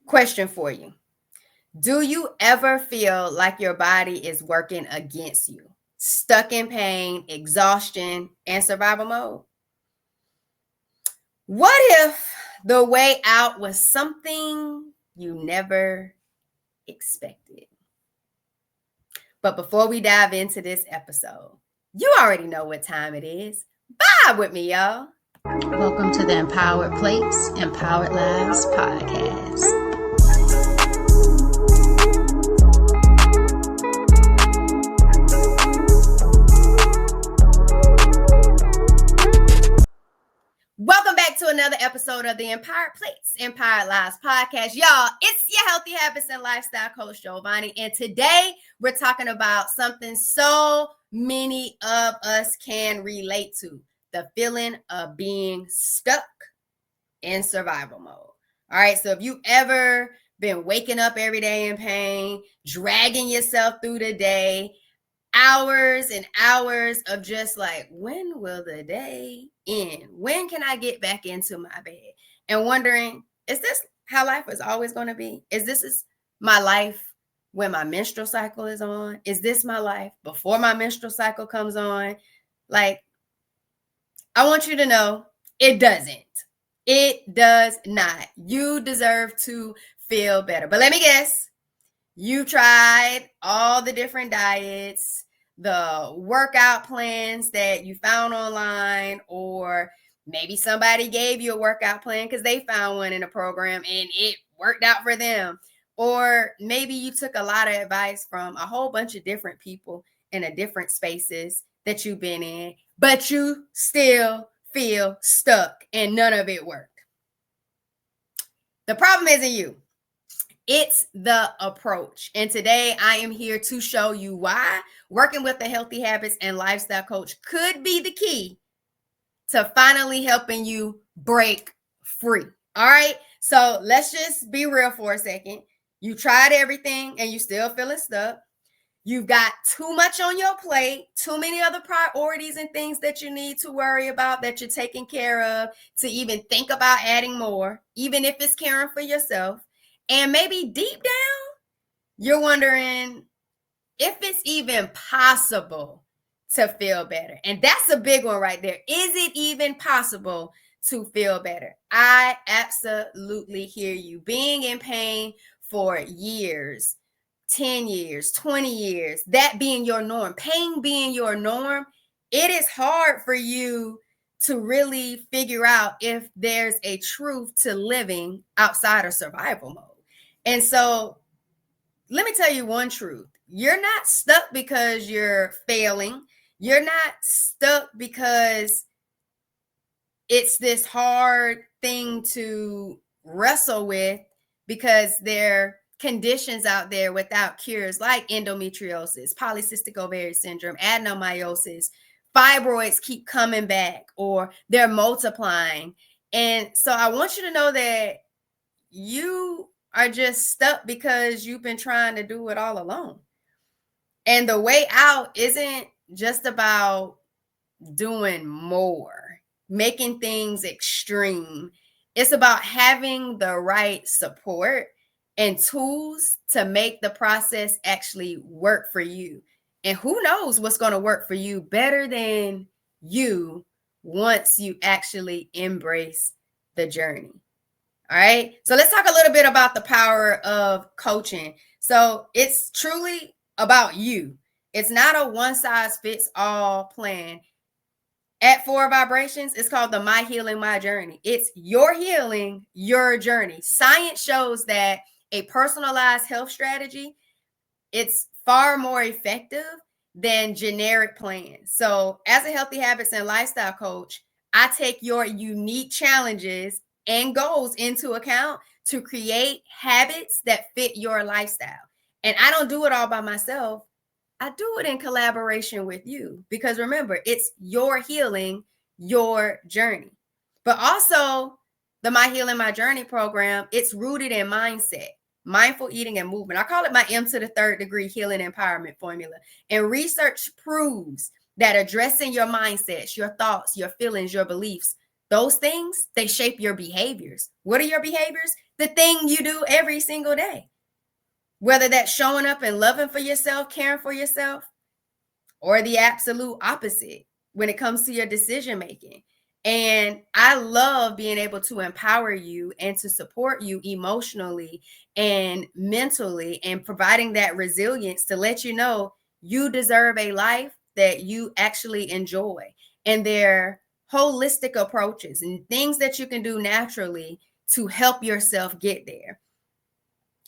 Question for you. Do you ever feel like your body is working against you? Stuck in pain, exhaustion, and survival mode? What if the way out was something you never expected? But before we dive into this episode, you already know what time it is. Vibe with me, y'all. Welcome to the Empowered Plates, Empowered Lives podcast. Welcome back to another episode of the Empowered Plates, Empowered Lives podcast. Y'all, it's your Healthy Habits and Lifestyle Coach Jovonnie. And today we're talking about something so many of us can relate to. The feeling of being stuck in survival mode. All right, so if you ever been waking up every day in pain, dragging yourself through the day, hours and hours of just like, when will the day end? When can I get back into my bed? And wondering, is this how life is always going to be? Is this my life when my menstrual cycle is on? Is this my life before my menstrual cycle comes on? Like, I want you to know it doesn't. It does not. You deserve to feel better. But let me guess, you tried all the different diets, the workout plans that you found online, or maybe somebody gave you a workout plan because they found one in a program and it worked out for them. Or maybe you took a lot of advice from a whole bunch of different people in a different spaces that you've been in, but you still feel stuck and none of it worked. The problem isn't you. It's the approach. And today I am here to show you why working with a healthy habits and lifestyle coach could be the key to finally helping you break free. All right. So let's just be real for a second. You tried everything and you still feeling stuck. You've got too much on your plate, too many other priorities and things that you need to worry about that you're taking care of to even think about adding more, even if it's caring for yourself. And maybe deep down, you're wondering if it's even possible to feel better. And that's a big one right there. Is it even possible to feel better? I absolutely hear you. Being in pain for years, 10 years, 20 years, that being your norm, pain being your norm, it is hard for you to really figure out if there's a truth to living outside of survival mode. And so let me tell you one truth. You're not stuck because you're failing. You're not stuck because it's this hard thing to wrestle with because there are conditions out there without cures like endometriosis, polycystic ovarian syndrome, adenomyosis. Fibroids keep coming back or they're multiplying. And so I want you to know that you are just stuck because you've been trying to do it all alone. And the way out isn't just about doing more, making things extreme. It's about having the right support and tools to make the process actually work for you. And who knows what's going to work for you better than you once you actually embrace the journey. All right. So let's talk a little bit about the power of coaching. So it's truly about you. It's not a one size fits all plan. At 4 Vibrations, it's called the My Healing, My Journey. It's your healing, your journey. Science shows that a personalized health strategy, it's far more effective than generic plans. So as a healthy habits and lifestyle coach, I take your unique challenges and goals into account to create habits that fit your lifestyle. And I don't do it all by myself. I do it in collaboration with you because remember, it's your healing, your journey. But also the My Healing, My Journey program, it's rooted in mindset, mindful eating and movement. I call it my M to the 3rd degree healing empowerment formula. And research proves that addressing your mindsets, your thoughts, your feelings, your beliefs Those things, they shape your behaviors. What are your behaviors? The thing you do every single day. Whether that's showing up and loving for yourself, caring for yourself, or the absolute opposite when it comes to your decision making. And I love being able to empower you and to support you emotionally and mentally and providing that resilience to let you know you deserve a life that you actually enjoy. And they're holistic approaches and things that you can do naturally to help yourself get there.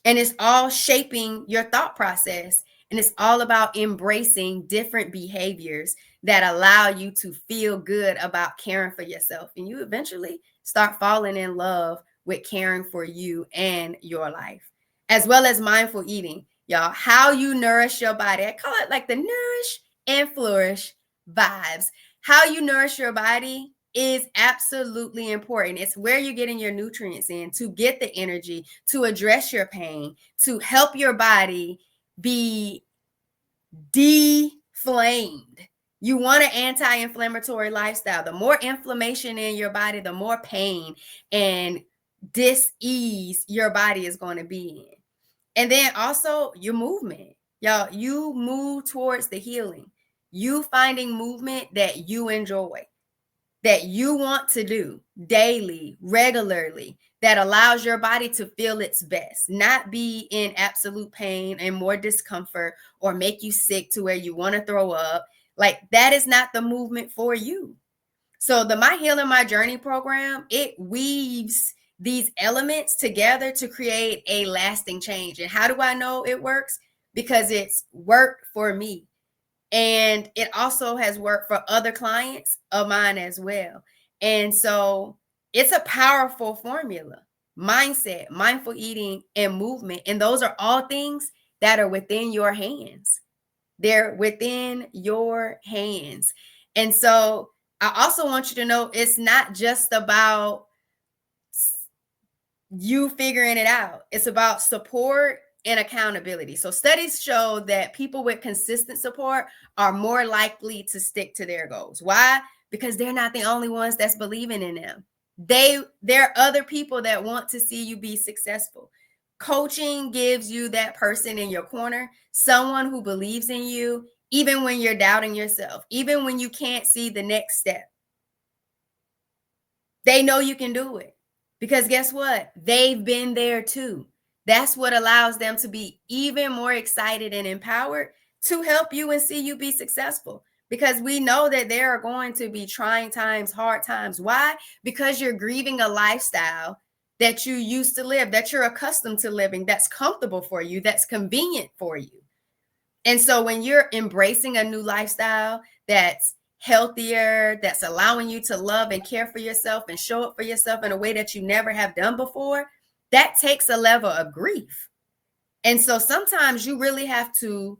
And it's all shaping your thought process. And it's all about embracing different behaviors that allow you to feel good about caring for yourself. And you eventually start falling in love with caring for you and your life, as well as mindful eating. Y'all, how you nourish your body. I call it like the nourish and flourish vibes. How you nourish your body is absolutely important. It's where you're getting your nutrients in to get the energy, to address your pain, to help your body be deflamed. You want an anti-inflammatory lifestyle. The more inflammation in your body, the more pain and dis-ease your body is going to be in. And then also your movement. Y'all, you move towards the healing. You finding movement that you enjoy, that you want to do daily, regularly, that allows your body to feel its best, not be in absolute pain and more discomfort or make you sick to where you want to throw up. Like, that is not the movement for you. So the My Healing My Journey program, it weaves these elements together to create a lasting change. And how do I know it works? Because it's worked for me. And it also has worked for other clients of mine as well. And so it's a powerful formula: mindset, mindful eating, and movement. And those are all things that are within your hands. They're within your hands. And so I also want you to know it's not just about you figuring it out. It's about support and accountability. So studies show that people with consistent support are more likely to stick to their goals. Why? Because they're not the only ones that's believing in them. There are other people that want to see you be successful. Coaching gives you that person in your corner, someone who believes in you, even when you're doubting yourself, even when you can't see the next step. They know you can do it because guess what? They've been there too. That's what allows them to be even more excited and empowered to help you and see you be successful. Because we know that there are going to be trying times, hard times. Why? Because you're grieving a lifestyle that you used to live, that you're accustomed to living, that's comfortable for you, that's convenient for you. And so when you're embracing a new lifestyle that's healthier, that's allowing you to love and care for yourself and show up for yourself in a way that you never have done before, that takes a level of grief. And so sometimes you really have to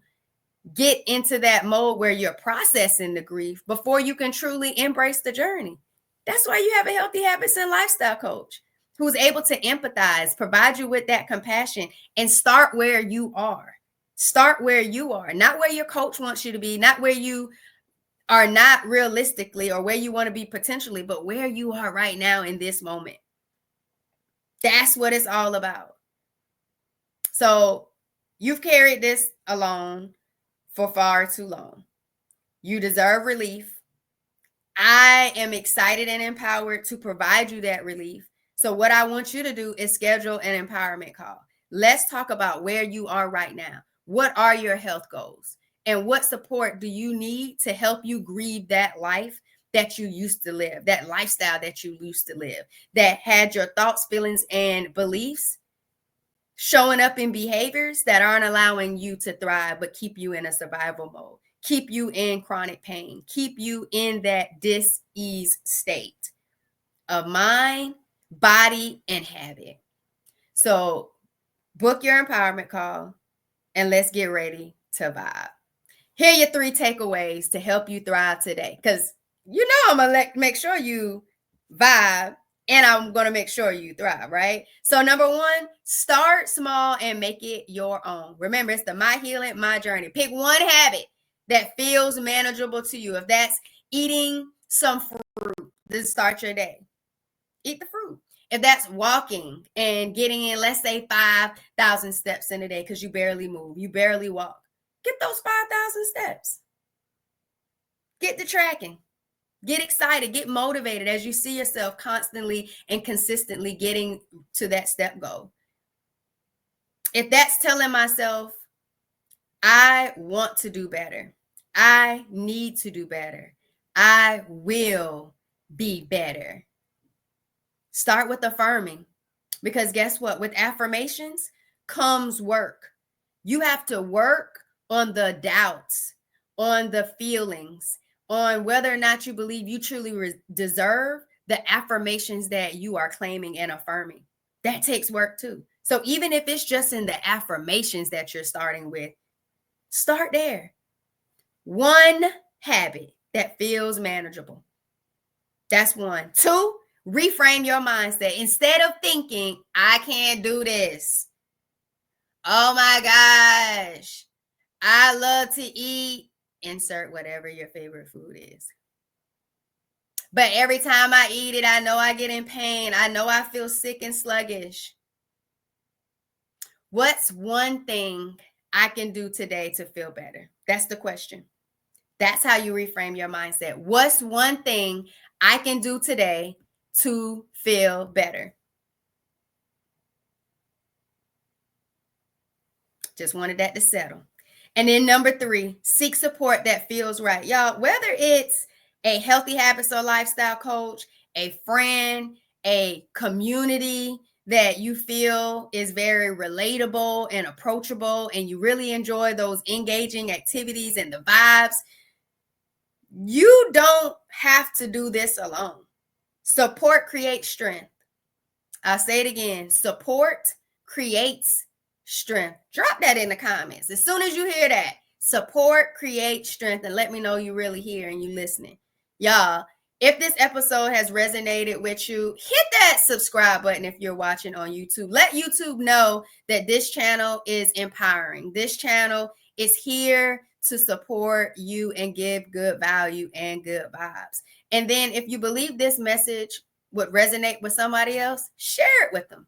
get into that mode where you're processing the grief before you can truly embrace the journey. That's why you have a healthy habits and lifestyle coach who's able to empathize, provide you with that compassion, and start where you are. Start where you are, not where your coach wants you to be, not where you are not realistically or where you want to be potentially, but where you are right now in this moment. That's what it's all about. So you've carried this alone for far too long. You deserve relief. I am excited and empowered to provide you that relief. So what I want you to do is schedule an empowerment call. Let's talk about where you are right now. What are your health goals? And what support do you need to help you grieve that life that you used to live, that lifestyle that you used to live, that had your thoughts, feelings, and beliefs showing up in behaviors that aren't allowing you to thrive, but keep you in a survival mode, keep you in chronic pain, keep you in that dis-ease state of mind, body, and habit. So book your empowerment call and let's get ready to vibe. Here are your 3 takeaways to help you thrive today. Because you know I'm going to make sure you vibe and I'm going to make sure you thrive, right? So number 1, start small and make it your own. Remember, it's the My Healing, My Journey. Pick one habit that feels manageable to you. If that's eating some fruit to start your day, eat the fruit. If that's walking and getting in, let's say 5,000 steps in a day because you barely move, you barely walk, get those 5,000 steps. Get the tracking. Get excited, get motivated as you see yourself constantly and consistently getting to that step goal. If that's telling myself, I want to do better, I need to do better, I will be better, start with affirming. Because guess what? With affirmations comes work. You have to work on the doubts, on the feelings, on whether or not you believe you truly deserve the affirmations that you are claiming and affirming. That takes work too. So even if it's just in the affirmations that you're starting with, start there. One habit that feels manageable. That's one. Two, reframe your mindset. Instead of thinking, I can't do this. Oh my gosh, I love to eat, insert whatever your favorite food is. But every time I eat it, I know I get in pain. I know I feel sick and sluggish. What's one thing I can do today to feel better? That's the question. That's how you reframe your mindset. What's one thing I can do today to feel better? Just wanted that to settle. And then number 3, seek support that feels right. Y'all, whether it's a healthy habits or lifestyle coach, a friend, a community that you feel is very relatable and approachable, and you really enjoy those engaging activities and the vibes, you don't have to do this alone. Support creates strength. I'll say it again. Support creates strength. Drop that in the comments. As soon as you hear that, support creates strength, and let me know you really hear and you listening. Y'all, if this episode has resonated with you, hit that subscribe button if you're watching on YouTube. Let YouTube know that this channel is empowering. This channel is here to support you and give good value and good vibes. And then if you believe this message would resonate with somebody else, share it with them.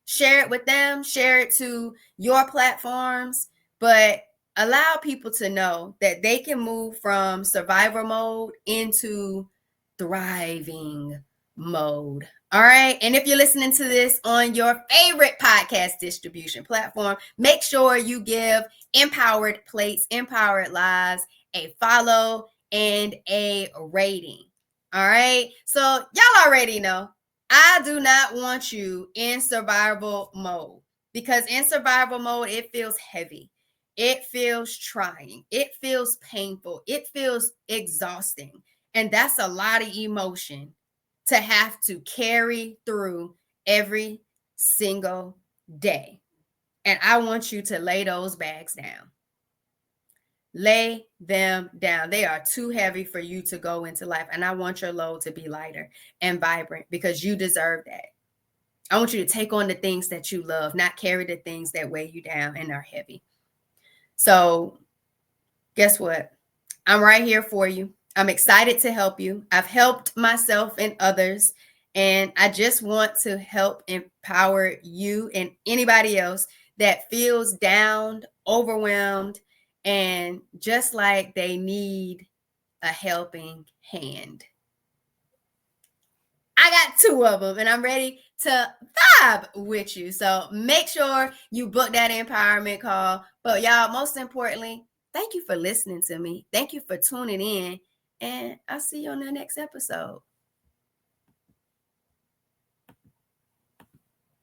Share it with them, share it to your platforms, but allow people to know that they can move from survivor mode into thriving mode. All right. And if you're listening to this on your favorite podcast distribution platform, make sure you give Empowered Plates, Empowered Lives a follow and a rating. All right. So y'all already know, I do not want you in survival mode, because in survival mode, it feels heavy. It feels trying. It feels painful. It feels exhausting. And that's a lot of emotion to have to carry through every single day. And I want you to lay those bags down. Lay them down. They are too heavy for you to go into life. And I want your load to be lighter and vibrant, because you deserve that. I want you to take on the things that you love, not carry the things that weigh you down and are heavy. So guess what? I'm right here for you. I'm excited to help you. I've helped myself and others, and I just want to help empower you and anybody else that feels down, overwhelmed, and just like they need a helping hand. I got 2 of them, and I'm ready to vibe with you. So make sure you book that empowerment call. But y'all, most importantly, thank you for listening to me. Thank you for tuning in, and I'll see you on the next episode.